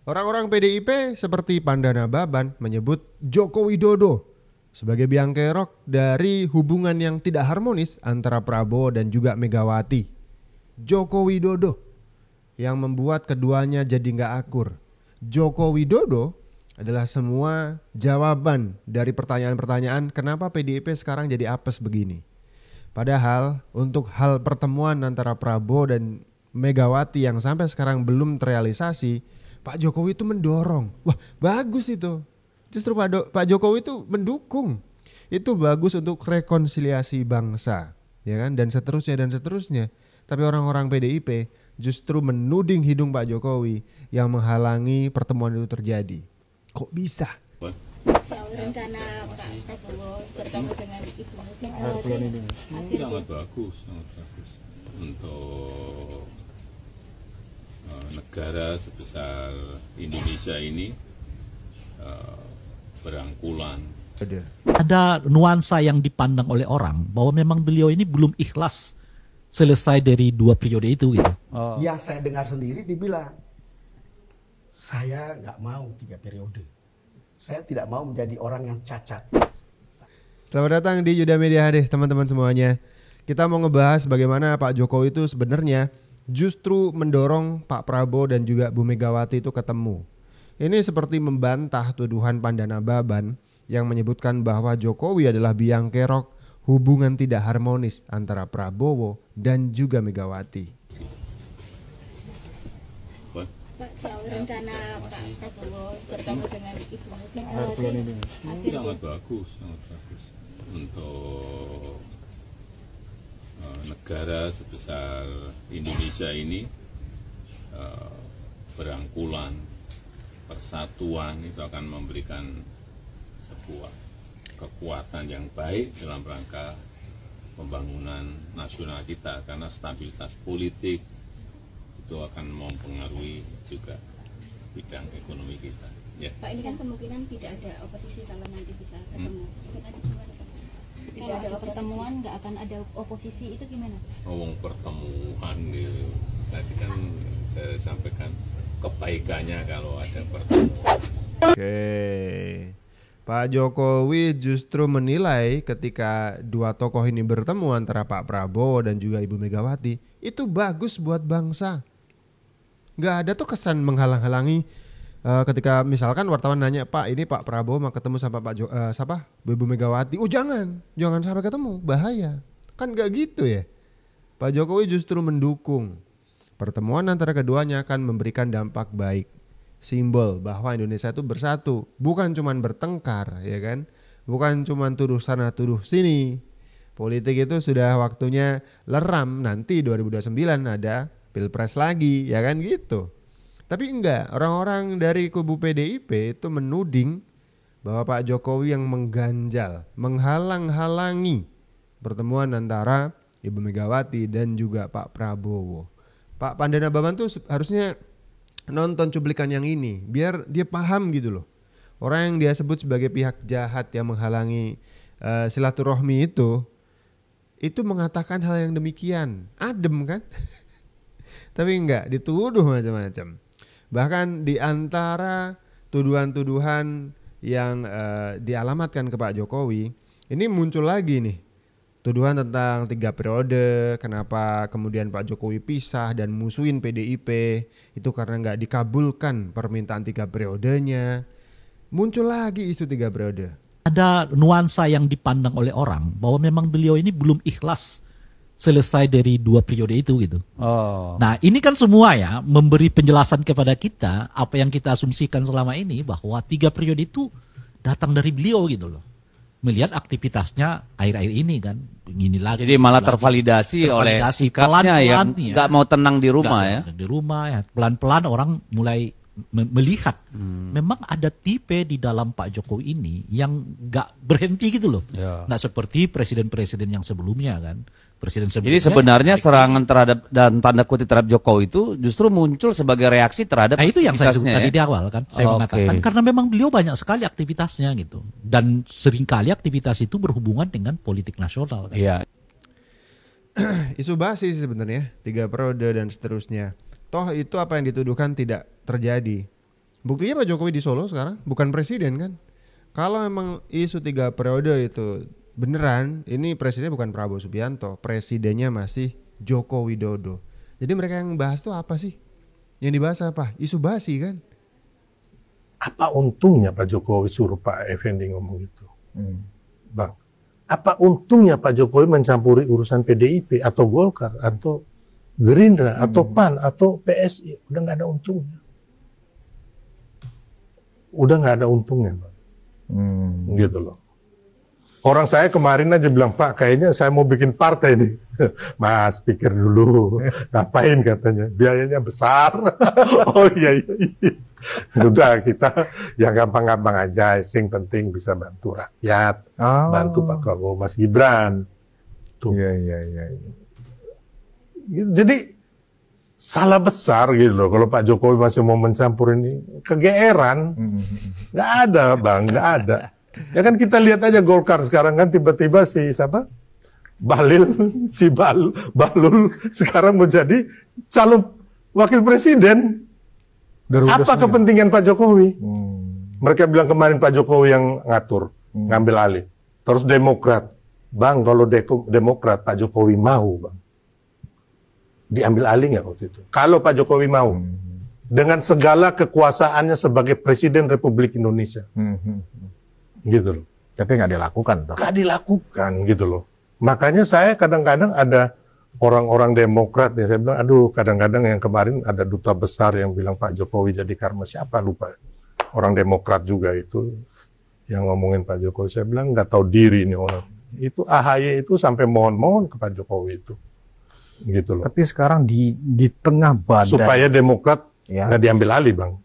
Orang-orang PDIP seperti Pandana Baban menyebut Joko Widodo sebagai biang kerok dari hubungan yang tidak harmonis antara Prabowo dan juga Megawati. Joko Widodo yang membuat keduanya jadi nggak akur. Joko Widodo adalah semua jawaban dari pertanyaan-pertanyaan kenapa PDIP sekarang jadi apes begini. Padahal untuk hal pertemuan antara Prabowo dan Megawati yang sampai sekarang belum terrealisasi, Pak Jokowi itu mendorong. Wah, bagus itu. Justru Pak Jokowi itu mendukung. Itu bagus untuk rekonsiliasi bangsa, ya kan? Dan seterusnya dan seterusnya. Tapi orang-orang PDIP justru menuding hidung Pak Jokowi yang menghalangi pertemuan itu terjadi. Kok bisa? Soal rencana Pak Prabowo bertemu dengan Ibu Megawati sangat bagus untuk negara sebesar Indonesia ini berangkulan. Ada nuansa yang dipandang oleh orang bahwa memang beliau ini belum ikhlas selesai dari 2 periode itu gitu. Yang saya dengar sendiri dibilang, saya nggak mau 3 periode. Saya tidak mau menjadi orang yang cacat. Selamat datang di Yuda Media HD teman-teman semuanya. Kita mau ngebahas bagaimana Pak Jokowi itu sebenarnya justru mendorong Pak Prabowo dan juga Bu Megawati itu ketemu. Ini seperti membantah tuduhan Pandana Baban yang menyebutkan bahwa Jokowi adalah biang kerok hubungan tidak harmonis antara Prabowo dan juga Megawati. Pak, soal rencana Pak Prabowo bertemu dengan Ibu Megawati Sangat bagus untuk negara sebesar Indonesia ini berangkulan, persatuan itu akan memberikan sebuah kekuatan yang baik dalam rangka pembangunan nasional kita, karena stabilitas politik itu akan mempengaruhi juga bidang ekonomi kita. Ya. Pak, ini kan kemungkinan tidak ada oposisi kalau nanti bisa ketemu. Tidak ada pertemuan, nggak akan ada oposisi, itu gimana? Ngomong pertemuan itu tadi kan saya sampaikan kebaikannya kalau ada pertemuan. Oke. Pak Jokowi justru menilai ketika dua tokoh ini bertemu antara Pak Prabowo dan juga Ibu Megawati itu bagus buat bangsa. Nggak ada tuh kesan menghalang-halangi ketika misalkan wartawan nanya, Pak ini Pak Prabowo mau ketemu sama Ibu Megawati. Oh jangan sampai ketemu, bahaya. Kan nggak gitu ya. Pak Jokowi justru mendukung pertemuan antara keduanya akan memberikan dampak baik. Simbol bahwa Indonesia itu bersatu, bukan cuman bertengkar, ya kan? Bukan cuman tuduh sana tuduh sini. Politik itu sudah waktunya leram, nanti 2029 ada Pilpres lagi, ya kan gitu. Tapi enggak, orang-orang dari kubu PDIP itu menuding bahwa Pak Jokowi yang mengganjal, menghalang-halangi pertemuan antara Ibu Megawati dan juga Pak Prabowo. Pak Pandana Baban tuh harusnya nonton cuplikan yang ini biar dia paham gitu loh. Orang yang dia sebut sebagai pihak jahat yang menghalangi silaturahmi itu mengatakan hal yang demikian. Adem kan? Tapi enggak, dituduh macam-macam. Bahkan di antara tuduhan-tuduhan yang dialamatkan ke Pak Jokowi, ini muncul lagi nih. Tuduhan tentang 3 periode, kenapa kemudian Pak Jokowi pisah dan musuhin PDIP, itu karena nggak dikabulkan permintaan 3 periodenya. Muncul lagi isu 3 periode. Ada nuansa yang dipandang oleh orang bahwa memang beliau ini belum ikhlas selesai dari 2 periode itu gitu. Nah ini kan semua ya memberi penjelasan kepada kita apa yang kita asumsikan selama ini bahwa 3 periode itu datang dari beliau gitu loh. Melihat aktivitasnya akhir-akhir ini kan ini lagi. Jadi malah tervalidasi oleh sikapnya yang nggak mau tenang di rumah ya. Di rumah ya pelan-pelan orang mulai melihat memang ada tipe di dalam Pak Jokowi ini yang nggak berhenti gitu loh. Nggak seperti presiden-presiden yang sebelumnya kan. Jadi sebenarnya serangan terhadap dan tanda kutip terhadap Jokowi itu justru muncul sebagai reaksi terhadap itu yang saya sebut tadi di ya? awal kan. Saya mengatakan karena memang beliau banyak sekali aktivitasnya gitu. Dan seringkali aktivitas itu berhubungan dengan politik nasional kan. Iya. Isu basi sebenarnya 3 periode dan seterusnya. Toh itu apa yang dituduhkan tidak terjadi. Buktinya Pak Jokowi di Solo sekarang bukan presiden kan. Kalau memang isu 3 periode itu beneran, ini presidennya bukan Prabowo Subianto, presidennya masih Joko Widodo. Jadi mereka yang bahas tuh apa sih? Yang dibahas apa? Isu basi kan? Apa untungnya Pak Jokowi suruh Pak Effendi ngomong gitu? Bang, apa untungnya Pak Jokowi mencampuri urusan PDIP atau Golkar atau Gerindra atau PAN atau PSI? Udah nggak ada untungnya. Udah nggak ada untungnya, Bang. Gitu loh. Orang saya kemarin aja bilang, Pak, kayaknya saya mau bikin partai nih. Mas, pikir dulu. Ngapain katanya? Biayanya besar. Oh iya. Udah, kita yang gampang-gampang aja. Yang penting bisa bantu rakyat. Bantu Pak Prabowo, Mas Gibran. Tuh. Iya. Jadi, salah besar gitu loh. Kalau Pak Jokowi masih mau mencampur ini. Kegeeran. Nggak ada, Bang. Nggak ada. Ya kan kita lihat aja Golkar sekarang kan tiba-tiba si siapa? Balul sekarang mau jadi calon wakil presiden. Apa kepentingan Pak Jokowi? Mereka bilang kemarin Pak Jokowi yang ngatur, ngambil alih. Terus Demokrat. Bang, kalau Demokrat Pak Jokowi mau, Bang. Diambil alih nggak waktu itu? Kalau Pak Jokowi mau. Dengan segala kekuasaannya sebagai Presiden Republik Indonesia. Gitu loh. Tapi nggak dilakukan. Nggak dilakukan gitu loh. Makanya saya kadang-kadang ada orang-orang Demokrat ya, saya bilang, aduh kadang-kadang yang kemarin ada duta besar yang bilang Pak Jokowi jadi karma siapa lupa. Orang Demokrat juga itu yang ngomongin Pak Jokowi. Saya bilang nggak tahu diri ini orang. Itu AHY itu sampai mohon-mohon ke Pak Jokowi itu. Gitu loh. Tapi sekarang di tengah badai. Supaya Demokrat nggak diambil alih, Bang.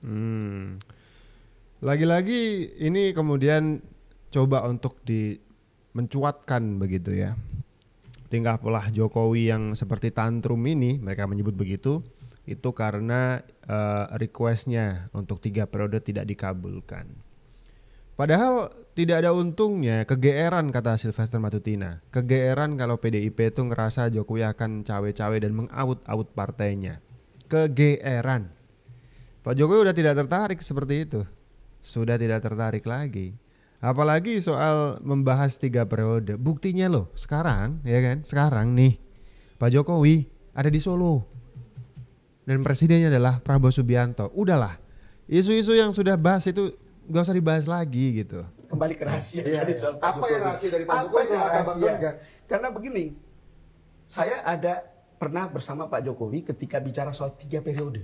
Lagi-lagi ini kemudian coba untuk mencuatkan begitu ya. Tingkah pola Jokowi yang seperti tantrum ini, mereka menyebut begitu, itu karena requestnya untuk 3 periode tidak dikabulkan. Padahal tidak ada untungnya, kegeeran kata Sylvester Matutina. Kegeeran kalau PDIP itu ngerasa Jokowi akan cawe-cawe dan mengaut-aut partainya. Kegeeran. Pak Jokowi udah tidak tertarik seperti itu. Sudah tidak tertarik lagi. Apalagi soal membahas 3 periode. Buktinya loh sekarang ya kan. Sekarang nih Pak Jokowi ada di Solo. Dan presidennya adalah Prabowo Subianto. Udahlah. Isu-isu yang sudah bahas itu gak usah dibahas lagi gitu. Kembali ke rahasia. Apa yang rahasia dari Pak Jokowi? Karena begini. Saya ada pernah bersama Pak Jokowi ketika bicara soal 3 periode.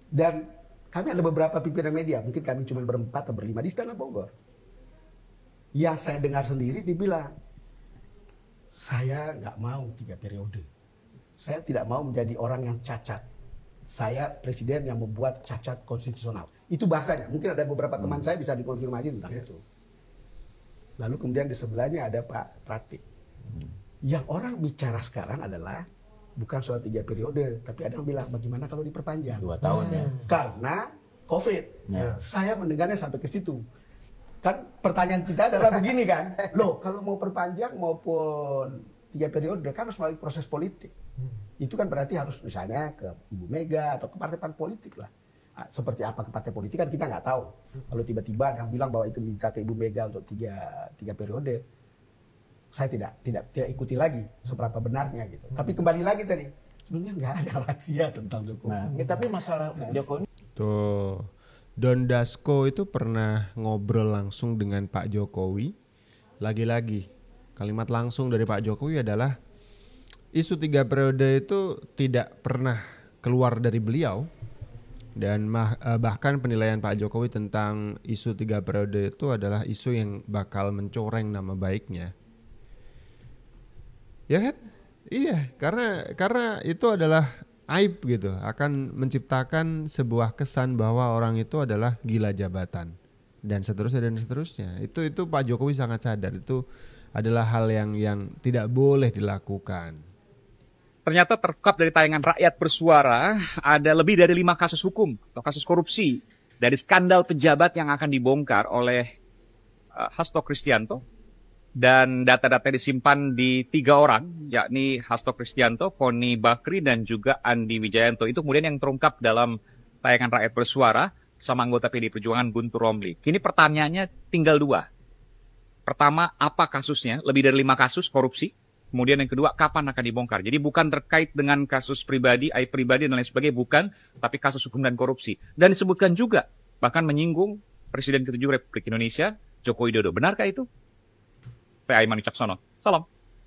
Dan kami ada beberapa pimpinan media, mungkin kami cuma berempat atau berlima di Istana Bogor. Yang saya dengar sendiri dibilang, saya nggak mau 3 periode. Saya tidak mau menjadi orang yang cacat. Saya presiden yang membuat cacat konstitusional. Itu bahasanya. Mungkin ada beberapa teman saya bisa dikonfirmasi tentang itu. Lalu kemudian di sebelahnya ada Pak Pratik. Yang orang bicara sekarang adalah bukan soal 3 periode, tapi ada yang bilang bagaimana kalau diperpanjang 2 tahun ya. Karena COVID. Saya mendengarnya sampai ke situ. Kan pertanyaan kita adalah begini kan, loh kalau mau perpanjang maupun 3 periode kan harus melalui proses politik. Itu kan berarti harus misalnya ke Ibu Mega atau ke partai-partai politik lah. Seperti apa ke partai politik kan kita nggak tahu. Kalau tiba-tiba yang bilang bahwa itu minta ke Ibu Mega untuk 3 periode, saya tidak ikuti lagi seberapa benarnya gitu. Tapi kembali lagi tadi, sebenarnya nggak ada rahasia tentang Jokowi. Tapi masalah Jokowi Tuh, Don Dasko itu pernah ngobrol langsung dengan Pak Jokowi. Lagi-lagi, kalimat langsung dari Pak Jokowi adalah isu 3 periode itu tidak pernah keluar dari beliau. Dan bahkan penilaian Pak Jokowi tentang isu 3 periode itu adalah isu yang bakal mencoreng nama baiknya. Ya kan? Iya, karena itu adalah aib gitu, akan menciptakan sebuah kesan bahwa orang itu adalah gila jabatan dan seterusnya. Itu Pak Jokowi sangat sadar itu adalah hal yang tidak boleh dilakukan. Ternyata terungkap dari tayangan Rakyat Bersuara ada lebih dari 5 kasus hukum atau kasus korupsi dari skandal pejabat yang akan dibongkar oleh Hasto Kristianto. Dan data-data disimpan di 3 orang, yakni Hasto Kristianto, Poni Bakri, dan juga Andi Wijayanto. Itu kemudian yang terungkap dalam tayangan Rakyat Bersuara. sama anggota PD Perjuangan Guntur Romli. Kini pertanyaannya tinggal 2. Pertama, apa kasusnya? Lebih dari 5 kasus korupsi. Kemudian yang kedua, kapan akan dibongkar? Jadi bukan terkait dengan kasus pribadi, aib pribadi dan lain sebagainya, bukan. Tapi kasus hukum dan korupsi. Dan disebutkan juga, bahkan menyinggung Presiden ke-7 Republik Indonesia, Joko Widodo. Benarkah itu? Saya Aiman Wicaksono. Salam.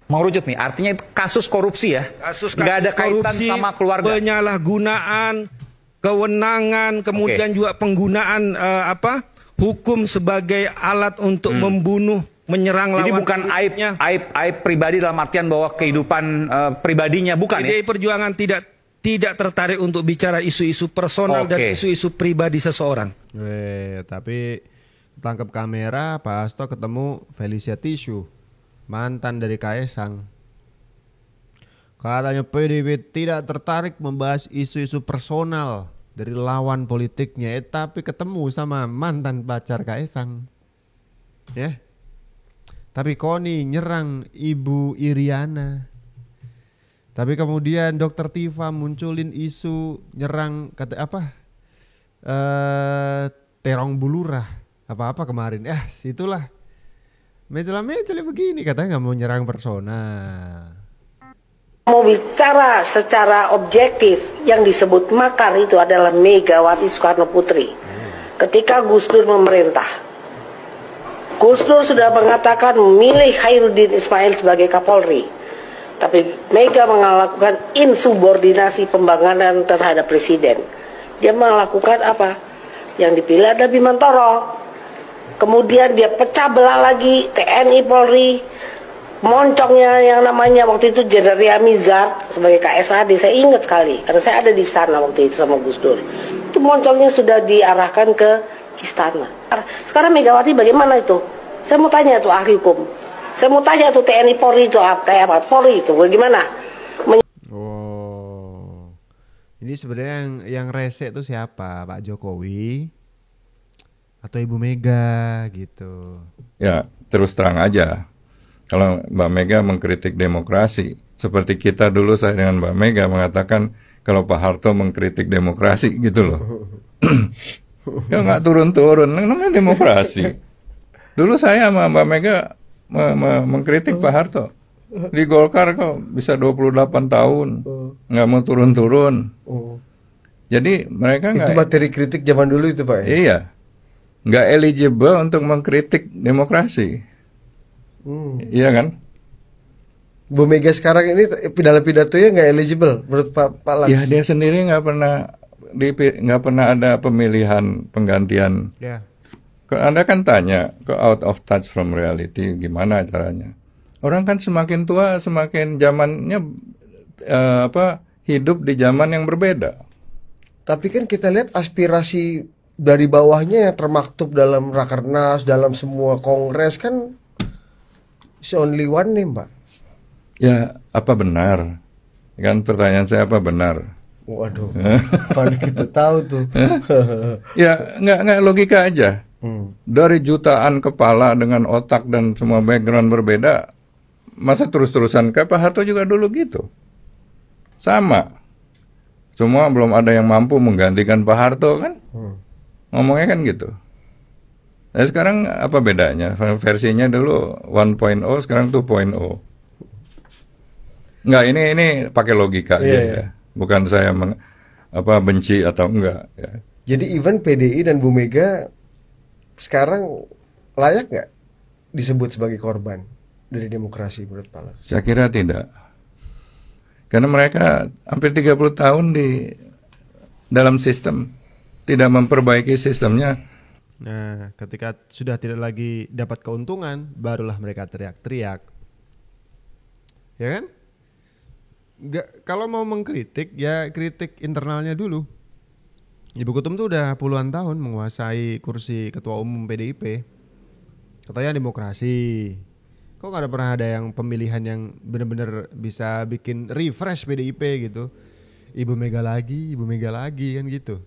Mau rujuk nih, artinya kasus korupsi ya? Nggak ada kaitan sama keluarga? Penyalahgunaan, kewenangan, kemudian juga penggunaan hukum sebagai alat untuk membunuh, menyerang lawan. Jadi bukan aib pribadi dalam artian bahwa kehidupan pribadinya, bukan ya? PDI Perjuangan tidak tertarik untuk bicara isu-isu personal dan isu-isu pribadi seseorang. Tapi tangkap kamera Pak Hasto ketemu Felicia Tisu, mantan dari Kaesang. Katanya PDIP tidak tertarik membahas isu-isu personal dari lawan politiknya, tapi ketemu sama mantan pacar Kaesang. Ya. Tapi Koni nyerang Ibu Iriana. Tapi kemudian Dokter Tifa munculin isu nyerang terong bulurah apa kemarin. Situlah mencela-mencela begini, katanya nggak mau nyerang personal. Mau bicara secara objektif, yang disebut makar itu adalah Megawati Soekarno Putri. Ketika Gus Dur memerintah, Gus Dur sudah mengatakan memilih Khairuddin Ismail sebagai Kapolri. Tapi Mega melakukan insubordinasi pembangunan terhadap Presiden. Dia melakukan apa? Yang dipilih ada Bimantoro. Kemudian dia pecah belah lagi TNI Polri. Moncongnya yang namanya waktu itu Jenderal Riamizat sebagai KSAD, saya ingat sekali karena saya ada di sana waktu itu sama Gus Dur. Itu moncongnya sudah diarahkan ke istana. Sekarang Megawati bagaimana itu? Saya mau tanya tuh ahli hukum. Saya mau tanya tuh TNI Polri itu kayak apa? Polri itu bagaimana? Ini sebenarnya yang rese itu siapa? Pak Jokowi atau Ibu Mega gitu? Ya terus terang aja. Kalau Mbak Mega mengkritik demokrasi, seperti kita dulu saya dengan Mbak Mega mengatakan kalau Pak Harto mengkritik demokrasi gitu loh. Ya nggak turun-turun, namanya demokrasi. Dulu saya sama Mbak Mega mengkritik Pak Harto. Di Golkar kok bisa 28 tahun, nggak mau turun-turun. Jadi mereka nggak... Itu materi kritik zaman dulu itu Pak ya? Iya, nggak eligible untuk mengkritik demokrasi. Iya kan? Bu Mega sekarang ini dalam pidatonya nggak eligible menurut Pak Laks? Ya dia sendiri nggak pernah ada pemilihan penggantian. Yeah. Anda kan tanya ke out of touch from reality gimana caranya? Orang kan semakin tua semakin zamannya hidup di zaman yang berbeda. Tapi kan kita lihat aspirasi dari bawahnya yang termaktub dalam Rakernas, dalam semua kongres kan it's only one name, Pak. Ya, apa benar? Kan pertanyaan saya apa benar? Waduh, mana kita tahu tuh. Ya, nggak logika aja. Dari jutaan kepala dengan otak dan semua background berbeda, masa terus-terusan kayak Pak Harto juga dulu gitu. Sama. Semua belum ada yang mampu menggantikan Pak Harto kan? Ngomongnya kan gitu. Nah, sekarang apa bedanya? Versinya dulu 1.0, sekarang 2.0. Enggak, ini pakai logika aja ya. Bukan saya benci atau enggak ya. Jadi even PDI dan Bu Mega sekarang layak nggak disebut sebagai korban dari demokrasi menurut Pak Laks? Saya kira tidak. Karena mereka hampir 30 tahun di dalam sistem, tidak memperbaiki sistemnya. Nah, ketika sudah tidak lagi dapat keuntungan, barulah mereka teriak-teriak. Ya kan? Kalau mau mengkritik, ya kritik internalnya dulu. Ibu Ketum tuh udah puluhan tahun menguasai kursi ketua umum PDIP. Katanya demokrasi. Kok gak pernah ada yang pemilihan yang benar-benar bisa bikin refresh PDIP gitu. Ibu Mega lagi kan gitu.